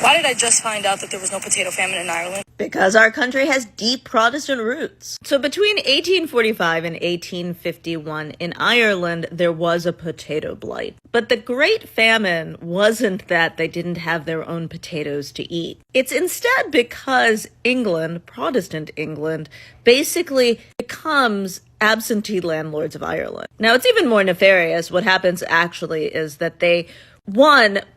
Why did I just find out that there was no potato famine in Ireland? Because our country has deep Protestant roots. So between 1845 and 1851 in Ireland, there was a potato blight. But the Great Famine wasn't that they didn't have their own potatoes to eat. It's instead because England, Protestant England, basically becomes absentee landlords of Ireland. Now, it's even more nefarious. What happens actually is that they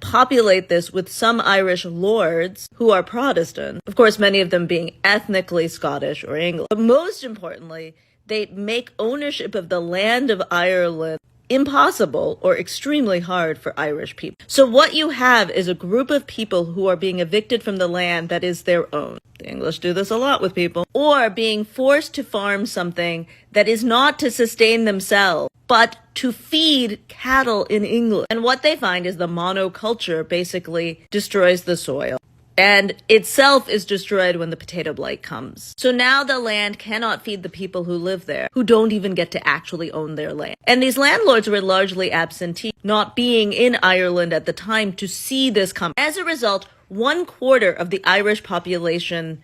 populate this with some Irish lords who are Protestant, of course, many of them being ethnically Scottish or English. But most importantly, they make ownership of the land of Ireland impossible or extremely hard for Irish people. So what you have is a group of people who are being evicted from the land that is their own. The English do this a lot with people. Or being forced to farm something that is not to sustain themselves, but to feed cattle in England. And what they find is the monoculture basically destroys the soil. And itself is destroyed when the potato blight comes. So now the land cannot feed the people who live there, who don't even get to actually own their land. And these landlords were largely absentee, not being in Ireland at the time to see this come. As a result, 1/4 of the Irish population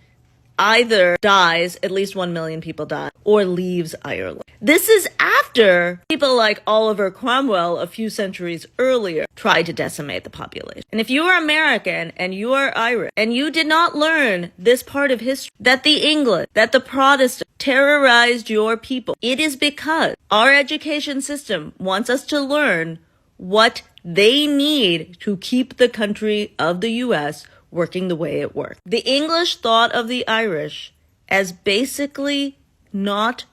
either dies, at least 1 million people die, or leaves Ireland. This is after people like Oliver Cromwell a few centuries earlier tried to decimate the population. And if you are American and you are Irish and you did not learn this part of history, that the Protestants terrorized your people, it is because our education system wants us to learn what they need to keep the country of the U.S. working the way it worked. The English thought of the Irish as basically not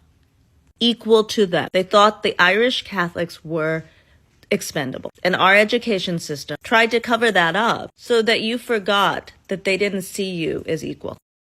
equal to them. They thought the Irish Catholics were expendable. And our education system tried to cover that up so that you forgot that they didn't see you as equal.